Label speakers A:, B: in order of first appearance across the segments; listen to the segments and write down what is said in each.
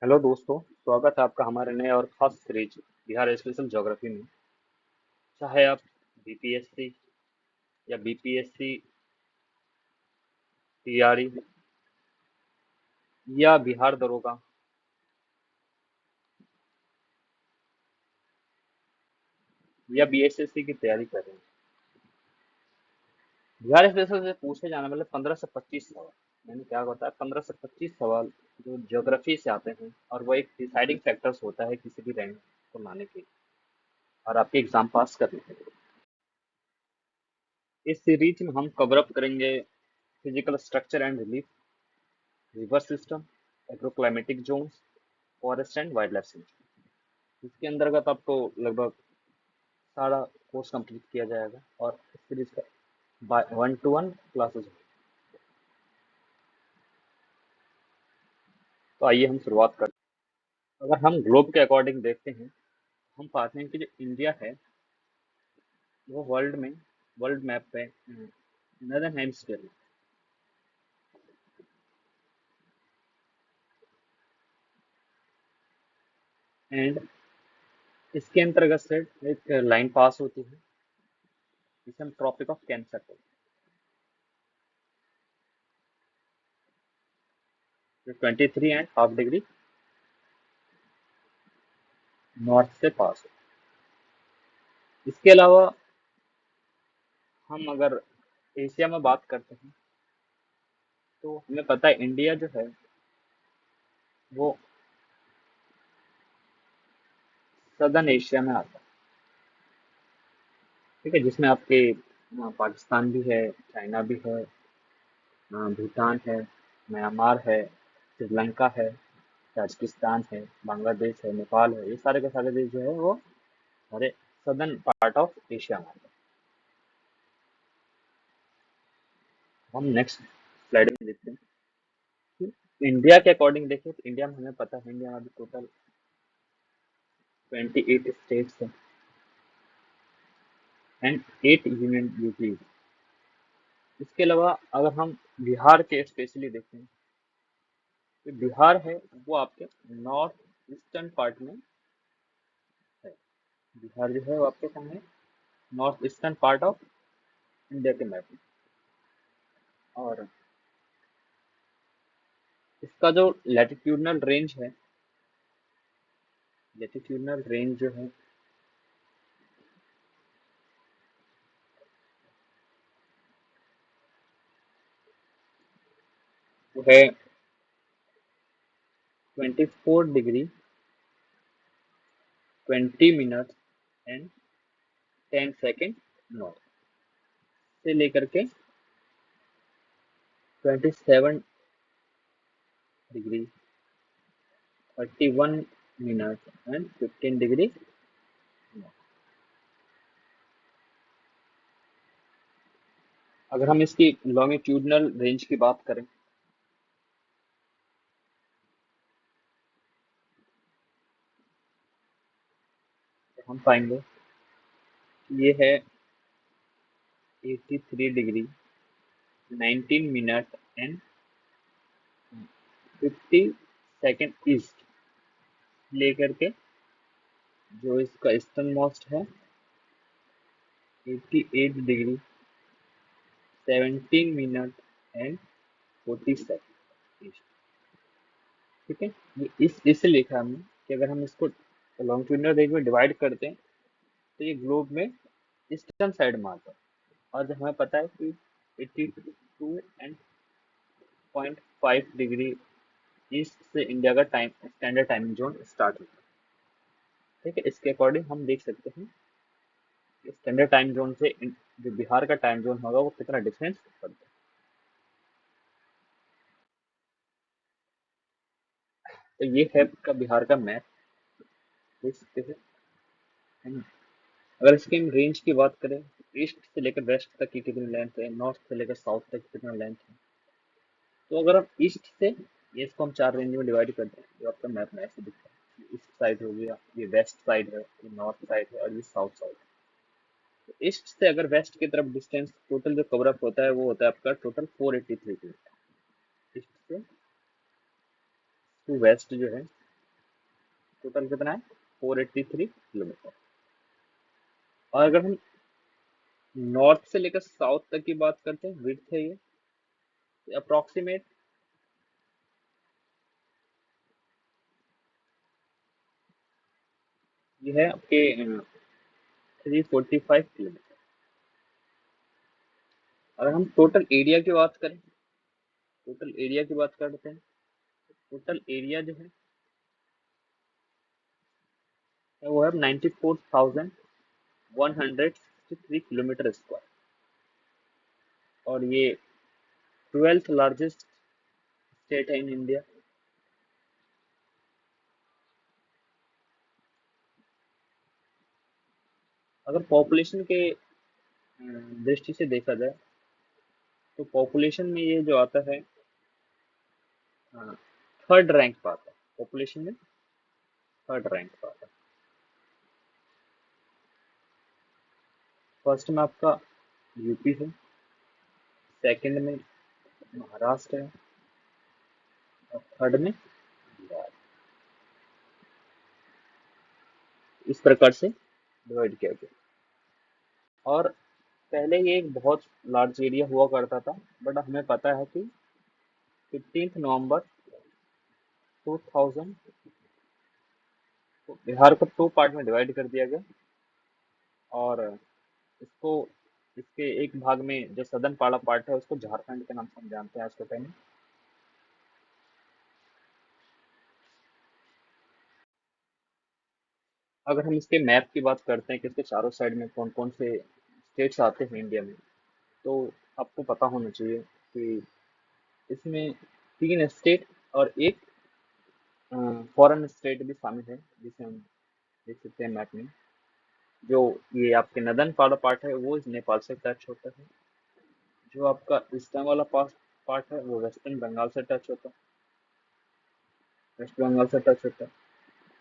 A: Hello दोस्तों, स्वागत है आपका हमारे नए और खास सीरीज बिहार स्पेशल ज्योग्राफी में। चाहे आप बीपीएससी या बीपीएससी टीआरई या बिहार दरोगा या बीएसएससी की तैयारी कर रहे हैं, बिहार स्पेशल से पूछे जाने वाले 15 से 25 सवाल, मैंने क्या होता है 15 से 25 सवाल जो ज्योग्राफी से आते हैं, और वो एक डिसाइडिंग फैक्टर्स होता है किसी भी रैंक को लाने के लिए और आपके एग्जाम पास करने के लिए। इस सीरीज में हम कवर अप करेंगे physical structure and relief, river system, agroclimatic Jones, forest and wild life sanctuary. इसके अंतर्गत आपको लगभग सारा कोर्स कंप्लीट किया जाएगा और इस सीरीज का 1-to-1 क्लासेस। तो आइए हम शुरुआत करते हैं। अगर हम ग्लोब के अकॉर्डिंग देखते हैं, हम पाते हैं कि जो इंडिया है वो वर्ल्ड मैप पे नदर्न हेमिस्फीयर में, एंड इसके अंतर्गत से एक लाइन पास होती है जिसे हम ट्रॉपिक ऑफ कैंसर कहते हैं, जो 23.5 डिग्री नॉर्थ से पास है। इसके अलावा हम अगर एशिया में बात करते हैं तो हमें पता है इंडिया जो है वो सदर्न एशिया में आता है। ठीक है, जिसमें आपके पाकिस्तान भी है, चाइना भी है, भूटान है, म्यांमार है, श्रीलंका है, ताजिकिस्तान है, बांग्लादेश है, नेपाल है। ये सारे के सारे देश जो है वो हमारे सदर्न पार्ट ऑफ एशिया में आते हैं। हम नेक्स्ट स्लाइड में देखते हैं कि इंडिया के अकॉर्डिंग देखें तो इंडिया में हमें पता है इंडिया में अभी टोटल 28 स्टेट्स हैं एंड 8 यूनियन यूटीज। इसके अलावा अगर हम बिहार के स्पेशली देखें तो बिहार है वो आपके नॉर्थ ईस्टर्न पार्ट में है। बिहार जो है वो आपके सामने north eastern part of India के मैप में। और इसका जो लैटिट्यूडनल रेंज है, लैटिट्यूडनल रेंज जो है वो है 24 degree 20 minute and 10 second north से लेकर के 27 degree 31 minute and 15 degree north. अगर हम इसकी लॉन्गिट्यूडनल रेंज की बात करें तो हम पाएंगे कि ये है 83 degree 19 minute and 50 second east लेकर के जो इसका ईस्टर्न मोस्ट है 88 degree 17 minute and 40 second east. ठीक है, ये इससे लिखा है हमने कि अगर हम इसको लॉन्गिट्यूडनल रेंज में डिवाइड करते हैं तो ये ग्लोब में ईस्टर्न साइड में आता है। और जब हमें पता है कि 82.5 डिग्री ईस्ट से इंडिया का time standard timing zone start होता है। ठीक है, इसके अकॉर्डिंग हम देख सकते हैं कि स्टैंडर्ड टाइम जोन से जो बिहार का टाइम जोन होगा वो कितना डिफरेंस पड़ता है। तो ये है आपका बिहार का मैप, देख सकते हैं, है ना। अगर इसकी हम रेंज की बात करें, ईस्ट से लेकर वेस्ट तक की कितनी लेंथ है, नॉर्थ से लेकर साउथ तक कितना लेंथ है, तो अगर हम ईस्ट से ये इसको हम 4 रेंज में डिवाइड करते हैं तो आपका मैप में ऐसे दिखता है। ईस्ट साइड हो गया, ये वेस्ट साइड है, ये नॉर्थ साइड है और ये साउथ साइड है। तो ईस्ट से अगर वेस्ट की तरफ डिस्टेंस टोटल जो कवर अप होता है वो होता है आपका टोटल 483 किलोमीटर। ईस्ट से टू वेस्ट जो है टोटल कितना है? 483 किलोमीटर। और अगर हम नॉर्थ से लेकर साउथ तक की बात करते हैं, विड्थ है ये अप्रोक्सीमेट, ये है आपके 345 किलोमीटर। अगर हम टोटल एरिया की बात करें, टोटल एरिया की बात करते हैं, टोटल एरिया जो है वो है 94,163 किलोमीटर स्क्वायर। और ये 12th लार्जेस्ट स्टेट है इन इंडिया। अगर पॉपुलेशन के दृष्टि से देखा जाए, तो पॉपुलेशन में ये जो आता है, थर्ड रैंक पर आता है, पॉपुलेशन में थर्ड रैंक पर आता है। फर्स्ट में आपका यूपी है, सेकंड में महाराष्ट्र है, और थर्ड में बिहार। इस प्रकार से डिवाइड किया गया। और पहले ये एक बहुत लार्ज एरिया हुआ करता था, बट हमें पता है कि 15 नवंबर 2000 को बिहार को 2 पार्ट में डिवाइड कर दिया गया। और इसको, इसके एक भाग में जो सदर्न पाड़ा पार्ट है उसको झारखंड के नाम से हम जानते हैं आज के टाइम में। अगर हम इसके मैप की बात करते हैं कि इसके चारों साइड में कौन कौन से स्टेट्स आते हैं इंडिया में, तो आपको पता होना चाहिए कि इसमें 3 स्टेट और एक फॉरेन स्टेट भी शामिल है, जिसे हम देख सकते हैं मैप में। जो ये आपके नदन वाला पार्ट है वो इस नेपाल से टच होता है। जो आपका ईस्टर्न वाला पार्ट है वो वेस्टर्न बंगाल से टच होता है, वेस्ट बंगाल से टच होता है।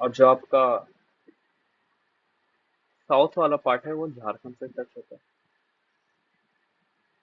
A: और जो आपका साउथ वाला पार्ट है वो झारखंड से टच होता है,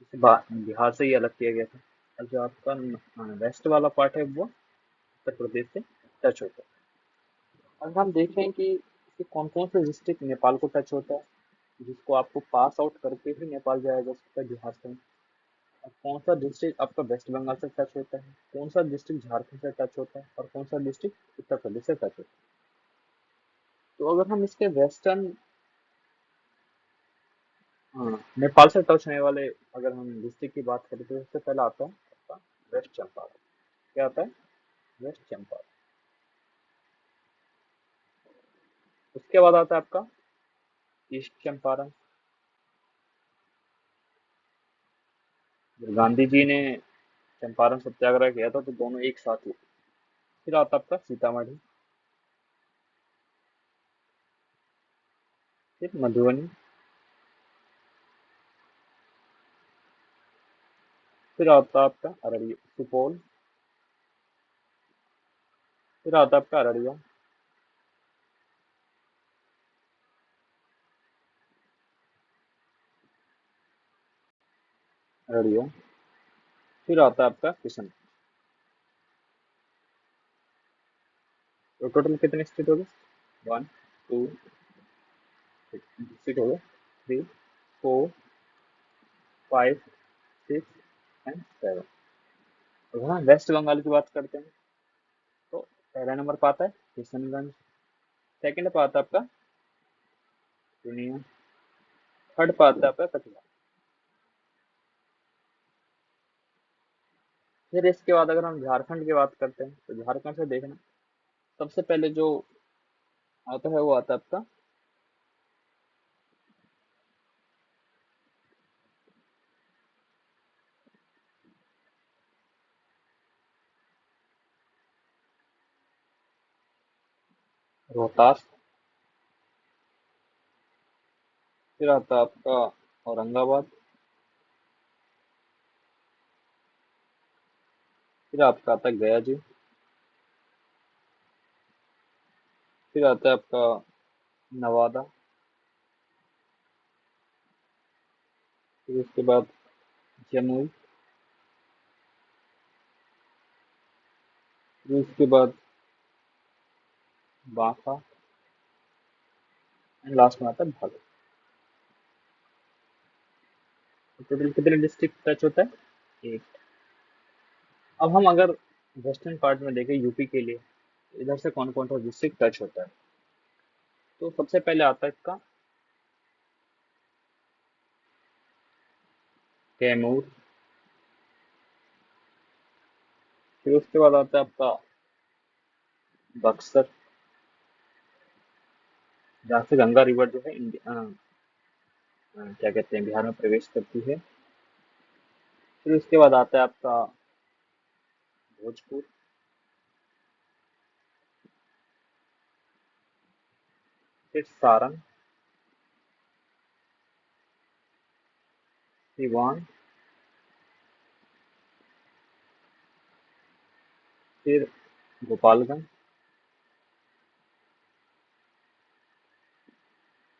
A: जिसे बिहार से ही अलग किया गया था। और जो आपका वेस्ट वाला पार्ट है वो उत्तर प्रदेश से टच होता है। अब हम देख रहे हैं कि इसके कौन कौन से डिस्ट्रिक्ट नेपाल को टच होता है, जिसको आपको पास आउट करके ही नेपाल जाया जा सकता है बिहार से। और कौन सा डिस्ट्रिक्ट आपका वेस्ट बंगाल से टच होता है, कौन सा डिस्ट्रिक्ट झारखंड से टच होता है, और कौन सा डिस्ट्रिक्ट उत्तर प्रदेश से टच होता है। तो अगर हम इसके वेस्टर्न, हाँ, नेपाल से टच होने वाले अगर हम डिस्ट्रिक्ट की बात करें, तो सबसे पहला आता है आपका वेस्ट चंपारण। क्या आता है? वेस्ट चंपारण। उसके बाद आता है आपका ईस्ट चंपारण। जब गांधी जी ने चंपारण सत्याग्रह किया था तो दोनों एक साथ हुए। फिर आता है आपका सीतामढ़ी, फिर मधुबनी, फिर आता है आपका अररिया सुपौल, फिर आता है आपका अररिया, अररिया, फिर आता है आपका किशन। तो टोटल कितने स्टेट हो गए? 1 2 स्टेट हो गए, 3 4 5 6 एंड 7। अगर हम वेस्ट बंगाल की बात करते हैं, तो पहला नंबर पर आता है किशनगंज, सेकंड पे आता है आपका पूर्णिया, थर्ड पे आता है आपका कटिहार। फिर इसके बाद अगर हम झारखंड की बात करते हैं, तो झारखंड से देखना, सबसे पहले जो आता है वो आता है आपका रोहतास, फिर आता है आपका औरंगाबाद, फिर आपका आता है गया जी, फिर आता है आपका नवादा, फिर उसके बाद जमुई, फिर उसके बाद बांका एंड लास्ट में आता है भागलपुर। टोटल कितने डिस्ट्रिक्ट टच होता है? 8। अब हम अगर वेस्टर्न पार्ट में देखें यूपी के लिए, इधर से कौन कौन सा डिस्ट्रिक्ट टच होता है? तो सबसे पहले आता है इसका कैमूर, फिर उसके बाद आता है आपका बक्सर, जहाँ से गंगा रिवर जो है इंडिया क्या कहते हैं बिहार में प्रवेश करती है। फिर उसके बाद आता है आपका भोजपुर, फिर सारण, सिवान, फिर गोपालगंज,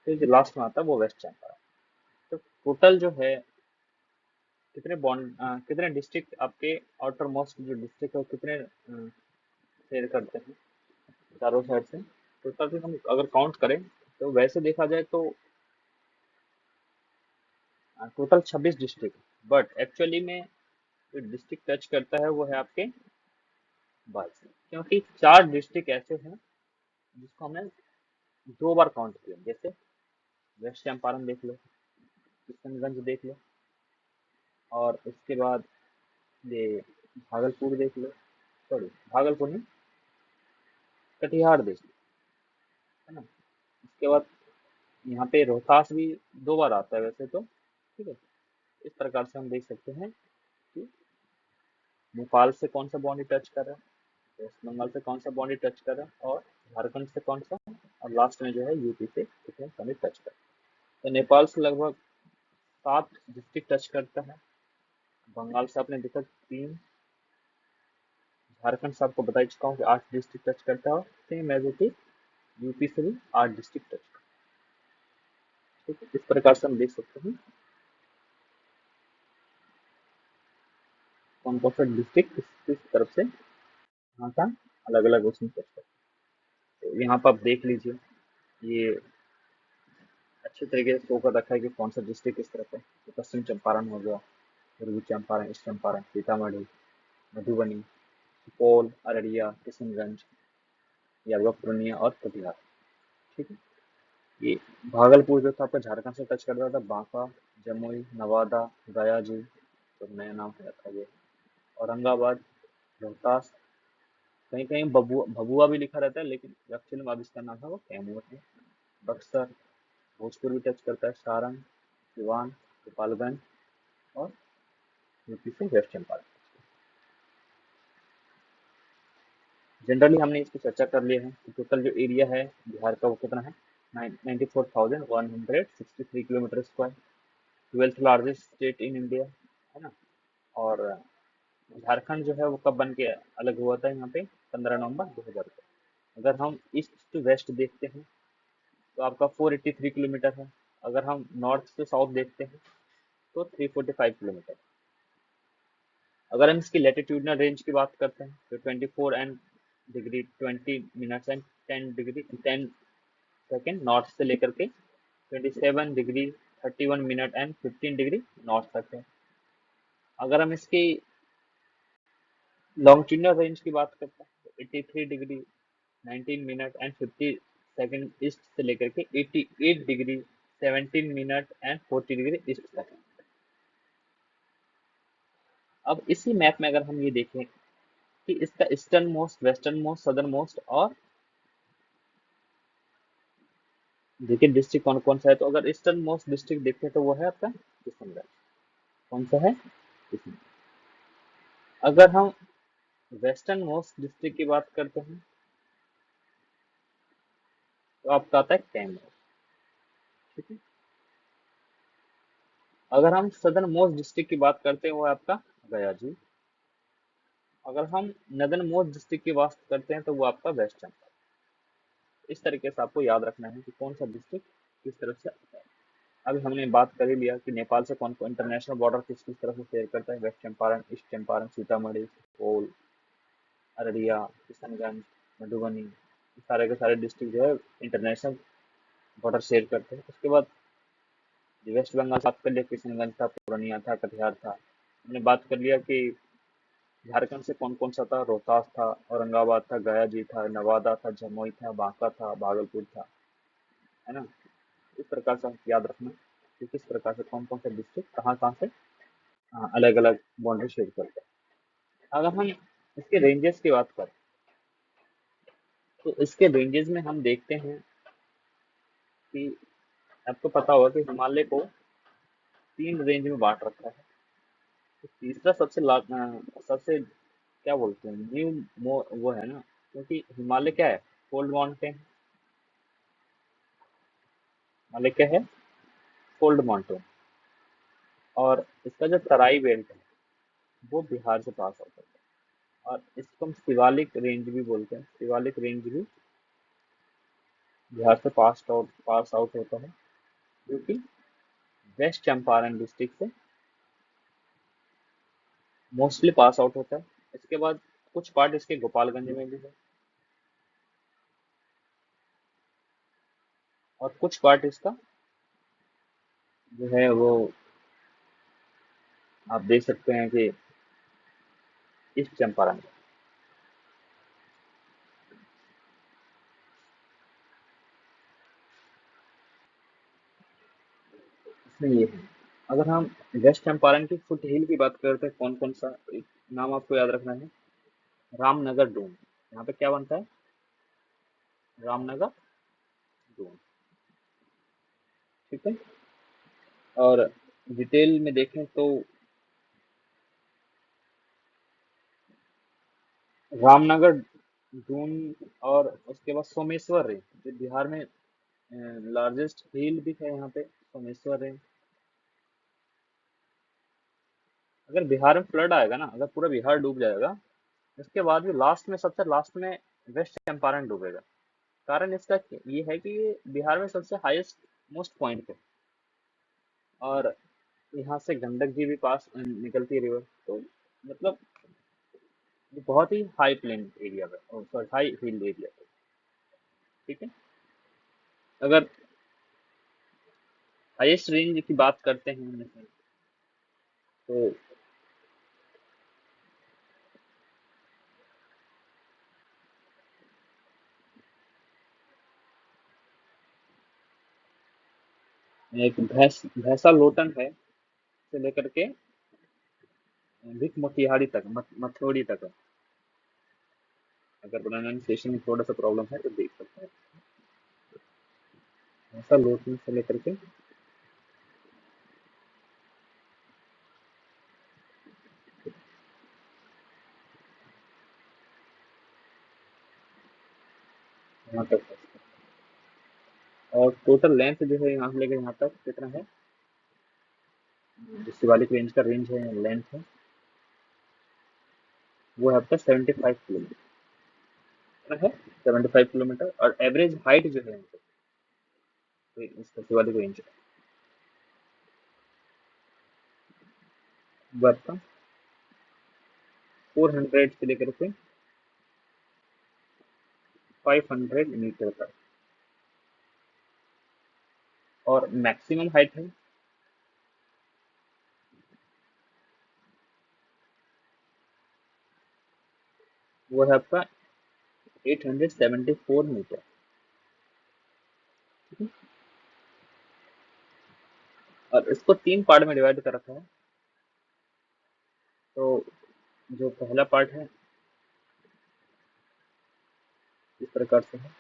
A: फिर जो लास्ट में आता है वो वेस्ट चंपारण। तो टोटल जो है कितने डिस्ट्रिक्ट आपके आउटर मोस्ट जो डिस्ट्रिक्ट है वो कितने शेयर करते हैं चारों साइड से? टोटल हम अगर काउंट करें तो वैसे देखा जाए तो टोटल 26 डिस्ट्रिक्ट, बट एक्चुअली में जो डिस्ट्रिक्ट टच करता है वो है आपके 22, क्योंकि 4 डिस्ट्रिक्ट ऐसे हैं जिसको हमने 2 बार काउंट किया। जैसे वेस्ट चंपारण देख लो, किशनगंज देख लो, और उसके बाद ये भागलपुर देख लो, सॉरी भागलपुर नहीं, कटिहार देख लो, है ना। उसके बाद यहाँ पे रोहतास भी 2 बार आता है वैसे तो, ठीक है। इस प्रकार से हम देख सकते हैं कि नेपाल से कौन सा बॉन्डी टच कर रहा है, वेस्ट बंगाल से कौन सा बॉन्डी टच कर रहा है, और झारखंड से कौन सा, और लास्ट में जो है यूपी से कितने बॉन्डी टच कर रहा है। तो नेपाल से लगभग 7 डिस्ट्रिक्ट टच करता है, बंगाल से आपने देखा 3, झारखंड से आपको बता ही चुका हूँ कि 8 डिस्ट्रिक्ट टच करता है, same as it is UP से भी 8 डिस्ट्रिक्ट टच करता है, ठीक है। इस प्रकार से हम देख सकते हैं कौन कौन सा डिस्ट्रिक्ट किस तरफ से यहाँ का अलग अलग उसमें टच करता है। तो यहाँ पर आप देख लीजिए, ये अच्छे तरीके से शो कर रखा है कि कौन सा डिस्ट्रिक्ट किस तरफ है। तो पश्चिम चंपारण हो गया, पूर्वी चंपारण, ईस्ट चंपारण, सीतामढ़ी, मधुबनी, सुपौल, अररिया, किशनगंज, ये आपका पूर्णिया और कटिहार, ठीक है। ये भागलपुर जो था आपका झारखंड से टच कर रहा था, बांका, जमुई, नवादा, गया जी, तो नया नाम है रखा ये, औरंगाबाद, रोहतास, कहीं कहीं भभुआ भभुआ भी लिखा रहता है, लेकिन एक्चुअली में अब इसका नाम है वो कैमूर है। बक्सर, भोजपुर भी टच करता है, सारण, सिवान, गोपालगंज, और यूपी से वेस्ट चंपारण। जनरली हमने इसकी चर्चा कर लिया है कि टोटल जो एरिया है बिहार का वो कितना है, 94,163 kilometre square, 12th largest state in India, है ना। और झारखंड जो है वो कब बन के अलग हुआ था यहाँ पे? 15 नवंबर 2000 को। अगर हम ईस्ट टू वेस्ट देखते हैं तो आपका 483 किलोमीटर है। अगर हम नॉर्थ से साउथ देखते हैं तो 345 किलोमीटर। अगर हम इसकी लेटिट्यूडनल रेंज की बात करते हैं तो 24 and degree 20 minutes and 10 degree 10 second north से लेकर के 27 degree 31 minute and 15 degree north तक है। अगर हम इसकी लॉन्गिट्यूडनल रेंज की बात करते हैं तो 83 degree 19 minute and 50 second east से लेकर के 88 degree 17 minute and 40 degree east तक है। अब इसी मैप में अगर हम ये देखें कि इसका eastern most, western most, southern most, और देखिए डिस्ट्रिक्ट कौन कौन सा है, तो अगर ईस्टर्न मोस्ट डिस्ट्रिक्ट देखते हैं तो वो है आपका किशनगंज। कौन सा है? किशनगंज। अगर हम वेस्टर्न मोस्ट डिस्ट्रिक्ट की बात करते हैं तो आपका आता है कैमूर, ठीक है। अगर हम सदर्न मोस्ट डिस्ट्रिक्ट की बात करते हैं वो है आपका गया जी। अगर हम नदर्न मोस्ट डिस्ट्रिक्ट की बात करते हैं तो वो आपका वेस्ट चंपारण। इस तरीके से आपको याद रखना है कि कौन सा डिस्ट्रिक्ट किस तरफ से आता है। अभी हमने बात कर ही लिया कि नेपाल से कौन कौन इंटरनेशनल बॉर्डर किस किस तरफ से शेयर करता है, वेस्ट चंपारण, ईस्ट चंपारण, सीतामढ़ी, सुपौल, अररिया, किशनगंज, मधुबनी, सारे के सारे डिस्ट्रिक्ट जो है इंटरनेशनल बॉर्डर शेयर करते हैं। उसके बाद वेस्ट बंगाल से बात कर लिया, किशनगंज था, पूर्णिया था, कटिहार था। हमने बात कर लिया कि झारखंड से कौन कौन सा था, रोहतास था, औरंगाबाद था, गया जी था, नवादा था, जमुई था, बांका था, भागलपुर था, है ना। इस प्रकार से हमको याद रखना कि किस प्रकार से कौन कौन से डिस्ट्रिक्ट कहाँ कहाँ से अलग अलग बाउंड्री शेयर करते हैं। अगर हम इसके रेंजेस की बात करें तो इसके रेंजेस में हम देखते हैं कि आपको पता होगा कि हिमालय को 3 रेंज में बांट रखा है। तो तीसरा सबसे क्या बोलते हैं वो है ना, क्योंकि हिमालय क्या है, कोल्ड माउंटेन। हिमालय क्या है, कोल्ड माउंटेन। और इसका जो तराई बेल्ट है वो बिहार से पास आउट होता है, और इसको हम शिवालिक रेंज भी बोलते हैं। शिवालिक रेंज भी बिहार से पास आउट होता है, जो कि वेस्ट चंपारण डिस्ट्रिक्ट से मोस्टली पास आउट होता है। इसके बाद कुछ पार्ट इसके गोपालगंज में भी है, और कुछ पार्ट इसका जो है वो आप देख सकते हैं कि ईस्ट चंपारण में। इसमें ये है। अगर हम वेस्ट चंपारण की फुट हिल की बात करते हैं, कौन कौन सा एक नाम आपको याद रखना है, रामनगर डून। यहाँ पे क्या बनता है, रामनगर डून। ठीक है। और डिटेल में देखें तो रामनगर डून, और उसके बाद सोमेश्वर रेंज जो बिहार में लार्जेस्ट हिल भी है, यहाँ पे सोमेश्वर रेंज। अगर बिहार में फ्लड आएगा ना, अगर पूरा बिहार डूब जाएगा, इसके बाद भी लास्ट में, सबसे लास्ट में वेस्ट चंपारण डूबेगा। कारण इसका ये है कि ये बिहार में सबसे हाईएस्ट मोस्ट पॉइंट पे, और यहाँ से गंडक जी भी पास निकलती है रिवर। तो मतलब ये बहुत ही हाई प्लेन एरिया पे, सॉरी हाई हिल एरिया पे। ठीक है। अगर हाईएस्ट रेंज की बात करते हैं इनमें से, तो एक भैंसा लोटन है से लेकर के भिक मोतिहारी तक, मथोड़ी तक है। अगर प्रोनाउंसिएशन में थोड़ा सा प्रॉब्लम है तो देख सकते हैं। भैंसा लोटन से लेकर के यहाँ तक है। और टोटल लेंथ जो है यहाँ से लेकर यहाँ तक कितना है, जो शिवालिक रेंज का रेंज है, लेंथ है, वो है आपका 75 किलोमीटर है। 75 किलोमीटर। और एवरेज हाइट जो है यहाँ पे, तो इसका शिवालिक रेंज वो आपका 400 से लेकर के 500 मीटर तक। और मैक्सिमम हाइट है वो है आपका 874 मीटर। ठीक है। और इसको 3 पार्ट में डिवाइड कर रखा है। तो जो पहला पार्ट है इस प्रकार से है,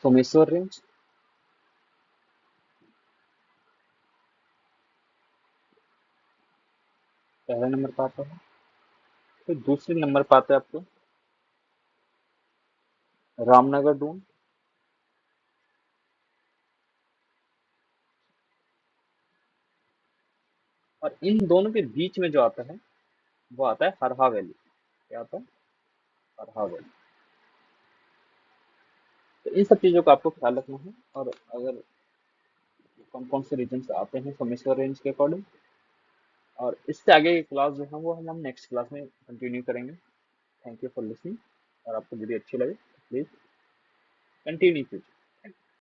A: सोमेश्वर रेंज पहला नंबर पर आता है। फिर दूसरे नंबर पर आता है आपको रामनगर डून। और इन दोनों के बीच में जो आता है वो आता है हरहा वैली। क्या आता है, हरहा वैली। तो इन सब चीजों का आपको ख्याल रखना है। और अगर कौन कौन से रीजन से आते हैं सोमेश्वर रेंज के अकॉर्डिंग, और इससे आगे की क्लास जो है वो हम नेक्स्ट क्लास में कंटिन्यू करेंगे। Thank you for listening. और आपको वीडियो अच्छी लगे तो प्लीज़ कंटिन्यू कीजिए।